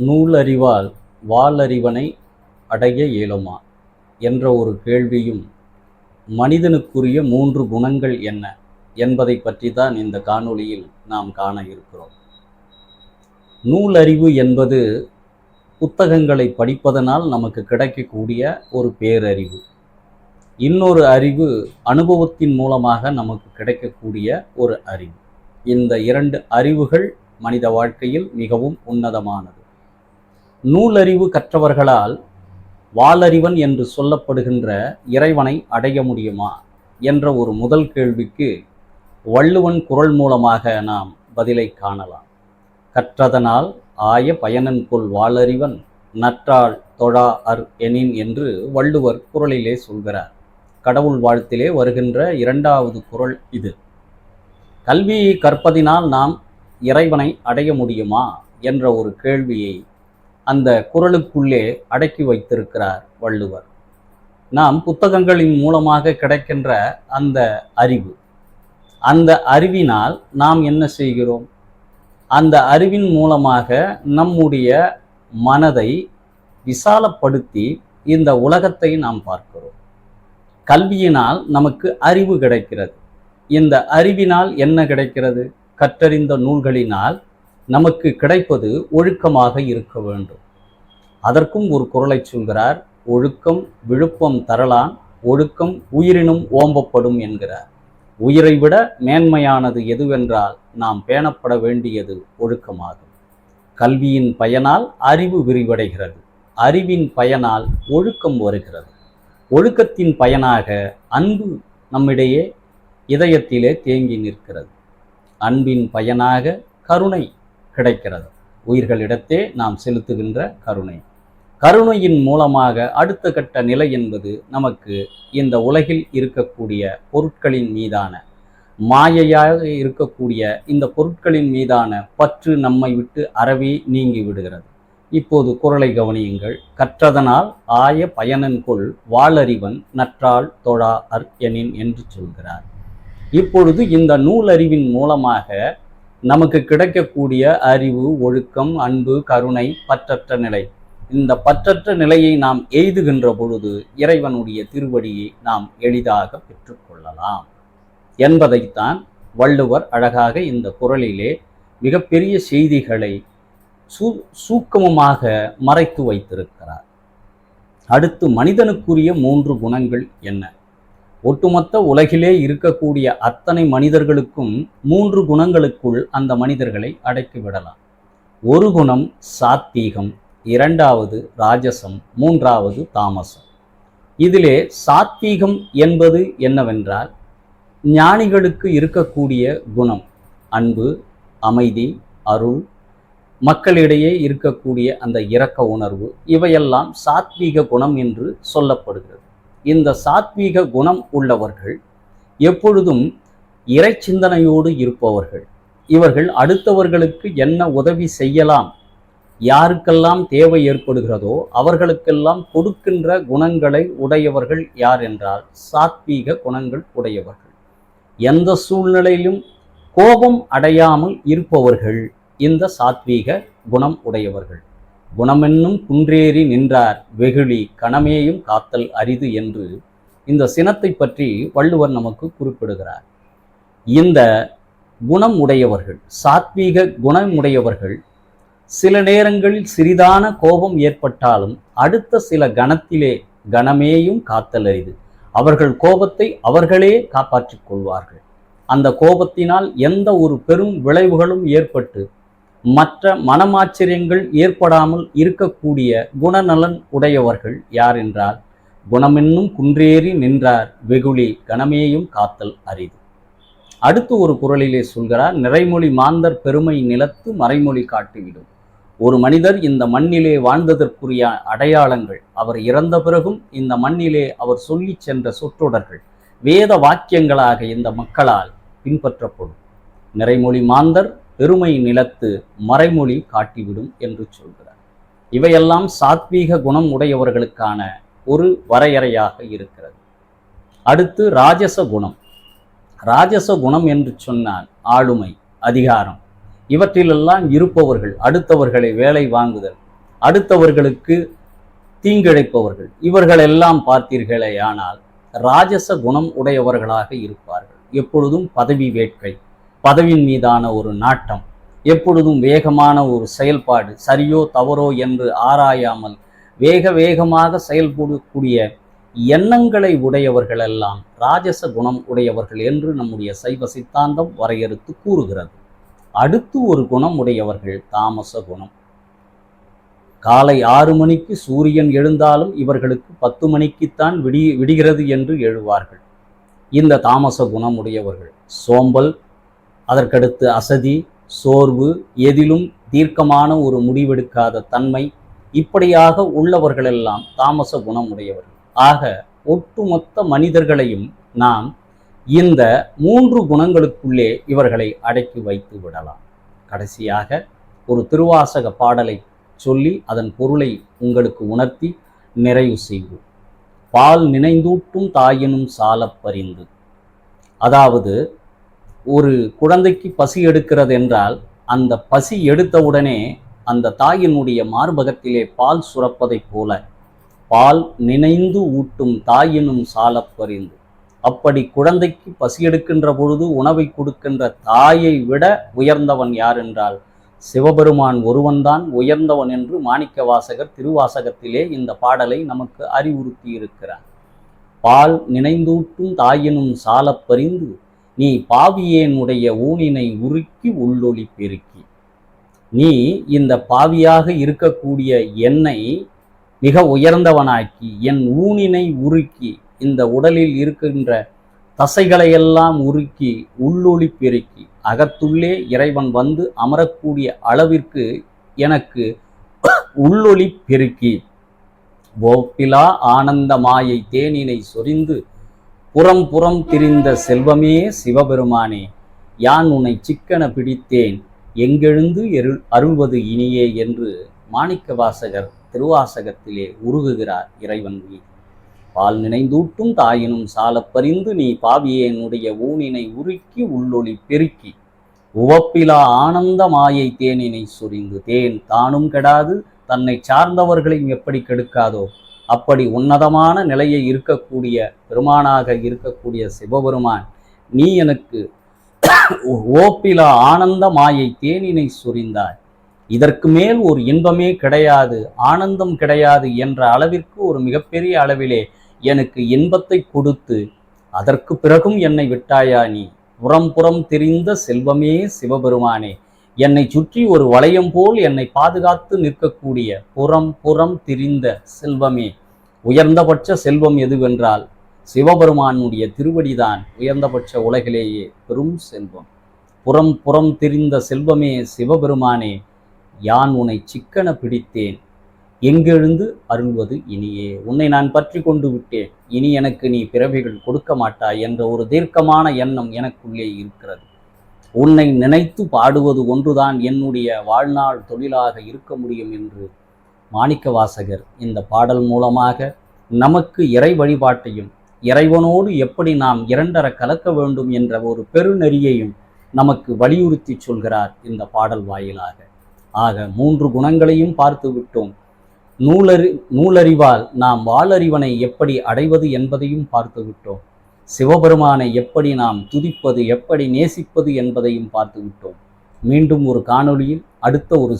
நூலறிவால் வாலறிவனை அடைய இயலுமா என்ற ஒரு கேள்வியும், மனிதனுக்குரிய 3 குணங்கள் என்ன என்பதை பற்றி தான் இந்த காணொளியில் நாம் காண இருக்கிறோம். நூலறிவு என்பது புத்தகங்களை படிப்பதனால் நமக்கு கிடைக்கக்கூடிய ஒரு பேரறிவு. இன்னொரு அறிவு அனுபவத்தின் மூலமாக நமக்கு கிடைக்கக்கூடிய ஒரு அறிவு. இந்த 2 அறிவுகள் மனித வாழ்க்கையில் மிகவும் உன்னதமானது. நூலறிவு கற்றவர்களால் வாலறிவன் என்று சொல்லப்படுகின்ற இறைவனை அடைய முடியுமா என்ற ஒரு முதல் கேள்விக்கு வள்ளுவன் குறள் மூலமாக நாம் பதிலை காணலாம். கற்றதனால் ஆய பயனன்கொள் வாலறிவன் நற்றாள் தொழா அர் எனின் என்று வள்ளுவர் குறளிலே சொல்கிறார். கடவுள் வாழ்த்திலே வருகின்ற 2வது குறள் இது. கல்வியை கற்பதினால் நாம் இறைவனை அடைய முடியுமா என்ற ஒரு கேள்வியை அந்த குறளுக்குள்ளே அடக்கி வைத்திருக்கிறார் வள்ளுவர். நாம் புத்தகங்களின் மூலமாக கிடைக்கின்ற அந்த அறிவு, அந்த அறிவினால் நாம் என்ன செய்கிறோம்? அந்த அறிவின் மூலமாக நம்முடைய மனதை விசாலப்படுத்தி இந்த உலகத்தை நாம் பார்க்கிறோம். கல்வியினால் நமக்கு அறிவு கிடைக்கிறது. இந்த அறிவினால் என்ன கிடைக்கிறது? கற்றறிந்த நூல்களினால் நமக்கு கிடைப்பது ஒழுக்கமாக இருக்க வேண்டும். அதற்கும் ஒரு குறளை சொல்கிறார். ஒழுக்கம் விழுப்பம் தரலான், ஒழுக்கம் உயிரினும் ஓம்பப்படும் என்கிறார். உயிரை விட மேன்மையானது எதுவென்றால் நாம் பேணப்பட வேண்டியது ஒழுக்கமாகும். கல்வியின் பயனால் அறிவு விரிவடைகிறது. அறிவின் பயனால் ஒழுக்கம் வருகிறது. ஒழுக்கத்தின் பயனாக அன்பு நம்மிடையே இதயத்திலே தேங்கி நிற்கிறது. அன்பின் பயனாக கருணை கிடைக்கிறது. உயிர்களிடத்தே நாம் செலுத்துகின்ற கருணை. கருணையின் மூலமாக அடுத்த கட்ட நிலை என்பது நமக்கு இந்த உலகில் இருக்கக்கூடிய பொருட்களின் மீதான மாயையாக இருக்கக்கூடிய இந்த பொருட்களின் மீதான பற்று நம்மை விட்டு அறவே நீங்கி விடுகிறது. இப்போது குறளை கவனியுங்கள். கற்றதனால் ஆய பயனன்கொள் வாலறிவன் நற்றாள் தொழா அர் எனின் என்று சொல்கிறார். இப்பொழுது இந்த நூலறிவின் மூலமாக நமக்கு கிடைக்கக்கூடிய அறிவு, ஒழுக்கம், அன்பு, கருணை, பற்றற்ற நிலை, இந்த பற்றற்ற நிலையை நாம் எய்துகின்ற பொழுது இறைவனுடைய திருவடியை நாம் எளிதாக பெற்றுக்கொள்ளலாம் என்பதைத்தான் வள்ளுவர் அழகாக இந்த குறளிலே மிகப்பெரிய செய்திகளை சூக்கமமாக மறைத்து வைத்திருக்கிறார். அடுத்து மனிதனுக்குரிய 3 குணங்கள் என்ன? ஒட்டுமொத்த உலகிலே இருக்கக்கூடிய அத்தனை மனிதர்களுக்கும் 3 குணங்களுக்குள் அந்த மனிதர்களை அடக்கிவிடலாம். ஒரு குணம் சாத்வீகம், 2வது ராஜசம், 3வது தாமசம். இதிலே சாத்வீகம் என்பது என்னவென்றால், ஞானிகளுக்கு இருக்கக்கூடிய குணம் அன்பு, அமைதி, அருள், மக்களிடையே இருக்கக்கூடிய அந்த இரக்க உணர்வு, இவையெல்லாம் சாத்வீக குணம் என்று சொல்லப்படுகிறது. இந்த சாத்வீக குணம் உள்ளவர்கள் எப்பொழுதும் இறை சிந்தனையோடு இருப்பவர்கள். இவர்கள் அடுத்தவர்களுக்கு என்ன உதவி செய்யலாம், யாருக்கெல்லாம் தேவை ஏற்படுகிறதோ அவர்களுக்கெல்லாம் கொடுக்கின்ற குணங்களை உடையவர்கள் யார் என்றால் சாத்வீக குணங்கள் உடையவர்கள். எந்த சூழ்நிலையிலும் கோபம் அடையாமல் இருப்பவர்கள் இந்த சாத்வீக குணம் உடையவர்கள். குணமென்னும் குன்றேறி நின்றார் வெகுளி கணமேயும் காத்தல் அரிது என்று இந்த சினத்தை பற்றி வள்ளுவர் நமக்கு குறிப்பிடுகிறார். இந்த குணம் உடையவர்கள், சாத்வீக குணம் உடையவர்கள் சில நேரங்களில் சிறிதான கோபம் ஏற்பட்டாலும் அடுத்த சில கணத்திலே கணமேயும் காத்தல் அரிது, அவர்கள் கோபத்தை அவர்களே காப்பாற்றிக் கொள்வார்கள். அந்த கோபத்தினால் எந்த ஒரு பெரும் விளைவுகளும் ஏற்பட்டு மற்ற மனமாச்சரியங்கள் ஏற்படாமல் இருக்கக்கூடிய குணநலன் உடையவர்கள் யார் என்றால் குணமென்னும் குன்றேறி நின்றார் வெகுளி கணமேயும் காத்தல் அரிது. அடுத்து ஒரு குறளிலே சொல்கிறார். நிறைமொழி மாந்தர் பெருமை நிலத்து மறைமொழி காட்டிவிடும். ஒரு மனிதர் இந்த மண்ணிலே வாழ்ந்ததற்குரிய அடையாளங்கள், அவர் இறந்த பிறகும் இந்த மண்ணிலே அவர் சொல்லி சென்ற சொற்றொடர்கள் வேத வாக்கியங்களாக இந்த மக்களால் பின்பற்றப்படும். நிறைமொழி மாந்தர் பெருமை நிலத்து மறைமொழி காட்டிவிடும் என்று சொல்கிறார். இவையெல்லாம் சாத்வீக குணம் உடையவர்களுக்கான ஒரு வரையறையாக இருக்கிறது. அடுத்து ராஜச குணம். ராஜச குணம் என்று சொன்னால் ஆளுமை, அதிகாரம், இவற்றிலெல்லாம் இருப்பவர்கள், அடுத்தவர்களை வேலை வாங்குதல், அடுத்தவர்களுக்கு தீங்கிழைப்பவர்கள், இவர்கள் எல்லாம் பார்த்தீர்களே ஆனால் ராஜச குணம் உடையவர்களாக இருப்பார்கள். எப்பொழுதும் பதவி வேட்கை, பதவியின் மீதான ஒரு நாட்டம், எப்பொழுதும் வேகமான ஒரு செயல்பாடு, சரியோ தவறோ என்று ஆராயாமல் வேகமாக செயல்படக்கூடிய எண்ணங்களை உடையவர்கள் எல்லாம் ராஜச குணம் உடையவர்கள் என்று நம்முடைய சைவ சித்தாந்தம் வரையறுத்து கூறுகிறது. அடுத்து ஒரு குணம் உடையவர்கள் தாமச குணம். காலை 6 மணிக்கு சூரியன் எழுந்தாலும் இவர்களுக்கு 10 மணிக்குத்தான் விடுகிறது என்று எழுவார்கள். இந்த தாமச குணம் உடையவர்கள் சோம்பல், அதற்கடுத்து அசதி, சோர்வு, எதிலும் தீர்க்கமான ஒரு முடிவெடுக்காத தன்மை, இப்படியாக உள்ளவர்களெல்லாம் தாமச குணம் உடையவர்கள். ஆக ஒட்டுமொத்த மனிதர்களையும் நாம் இந்த 3 குணங்களுக்குள்ளே இவர்களை அடக்கி வைத்து விடலாம். கடைசியாக ஒரு திருவாசக பாடலை சொல்லி அதன் பொருளை உங்களுக்கு உணர்த்தி நிறைவு செய்வோம். பால் நினைந்தூட்டும் தாயினும் சாலப் பரிந்து. அதாவது ஒரு குழந்தைக்கு பசி எடுக்கிறது என்றால் அந்த பசி எடுத்தவுடனே அந்த தாயினுடைய மார்பகத்திலே பால் சுரப்பதைப் போல பால் நினைந்து ஊட்டும் தாயினும் சாலப் பரிந்து. அப்படி குழந்தைக்கு பசி எடுக்கின்ற பொழுது உணவை கொடுக்கின்ற தாயை விட உயர்ந்தவன் யார் என்றால் சிவபெருமான் ஒருவன்தான் உயர்ந்தவன் என்று மாணிக்கவாசகர் திருவாசகத்திலே இந்த பாடலை நமக்கு அறிவுறுத்தி இருக்கிறார். பால் நினைந்தூட்டும் தாயினும் சாலப் பரிந்து நீ பாவியேனுடைய ஊனினை உருக்கி உள்ளொளி பெருக்கி. நீ இந்த பாவியாக இருக்கக்கூடிய என்னை மிக உயர்ந்தவனாக்கி என் ஊனினை உருக்கி இந்த உடலில் இருக்கின்ற தசைகளையெல்லாம் உருக்கி உள்ளொளி பெருக்கி அகத்துள்ளே இறைவன் வந்து அமரக்கூடிய அளவிற்கு எனக்கு உள்ளொளி பெருக்கி ஓப்பிலா ஆனந்த மாயை தேனினை சொரிந்து புறம் புறம் திரிந்த செல்வமே சிவபெருமானே யான் உன்னை சிக்கன பிடித்தேன் எங்கெழுந்து அருள்வது இனியே என்று மாணிக்கவாசகர் திருவாசகத்திலே உருகுகிறார் இறைவன் மீது. பால் நினைந்தூட்டும் தாயினும் சாலப் பரிந்து நீ பாவியேனுடைய ஊனினை உருக்கி உள்ளொளி பெருக்கி உவப்பிலா ஆனந்த மாயை தேனினை சொரிந்து. தேன் தானும் கெடாது தன்னை சார்ந்தவர்களையும் எப்படி கெடுக்காதோ அப்படி உன்னதமான நிலையை இருக்கக்கூடிய பெருமானாக இருக்கக்கூடிய சிவபெருமான் நீ எனக்கு ஓப்பிலா ஆனந்த மாயை தேனினை சொரிந்தாய். இதற்கு மேல் ஒரு இன்பமே கிடையாது, ஆனந்தம் கிடையாது என்ற அளவிற்கு ஒரு மிகப்பெரிய அளவிலே எனக்கு இன்பத்தை கொடுத்து அதற்கு பிறகும் என்னை விட்டாயா நீ. புறம் புறம் தெரிந்த செல்வமே சிவபெருமானே என்னை சுற்றி ஒரு வளையம் போல் என்னை பாதுகாத்து நிற்கக்கூடிய புறம் புறம் திரிந்த செல்வமே. உயர்ந்தபட்ச செல்வம் எதுவென்றால் சிவபெருமானுடைய திருவடிதான் உயர்ந்தபட்ச உலகிலேயே பெரும் செல்வம். புறம் புறம் திரிந்த செல்வமே சிவபெருமானே யான் உன்னை சிக்கன பிடித்தேன் எங்கெழுந்து அருள்வது இனியே. உன்னை நான் பற்றி கொண்டு விட்டேன், இனி எனக்கு நீ பிறவிகள் கொடுக்க மாட்டாய் என்ற ஒரு தீர்க்கமான எண்ணம் எனக்குள்ளே இருக்கிறது. உன்னை நினைத்து பாடுவது ஒன்றுதான் என்னுடைய வாழ்நாள் தொழிலாக இருக்க முடியும் என்று மாணிக்கவாசகர் இந்த பாடல் மூலமாக நமக்கு இறை வழிபாட்டையும் இறைவனோடு எப்படி நாம் இரண்டர கலக்க வேண்டும் என்ற ஒரு பெருநெறியையும் நமக்கு வலியுறுத்தி சொல்கிறார் இந்த பாடல் வாயிலாக. ஆக 3 குணங்களையும் பார்த்து விட்டோம். நூலறிவால் நாம் வாளறிவனை எப்படி அடைவது என்பதையும் பார்த்து விட்டோம். சிவபெருமானை எப்படி நாம் துதிப்பது, எப்படி நேசிப்பது என்பதையும் பார்த்து விட்டோம். மீண்டும் ஒரு காணொளியில் அடுத்த ஒரு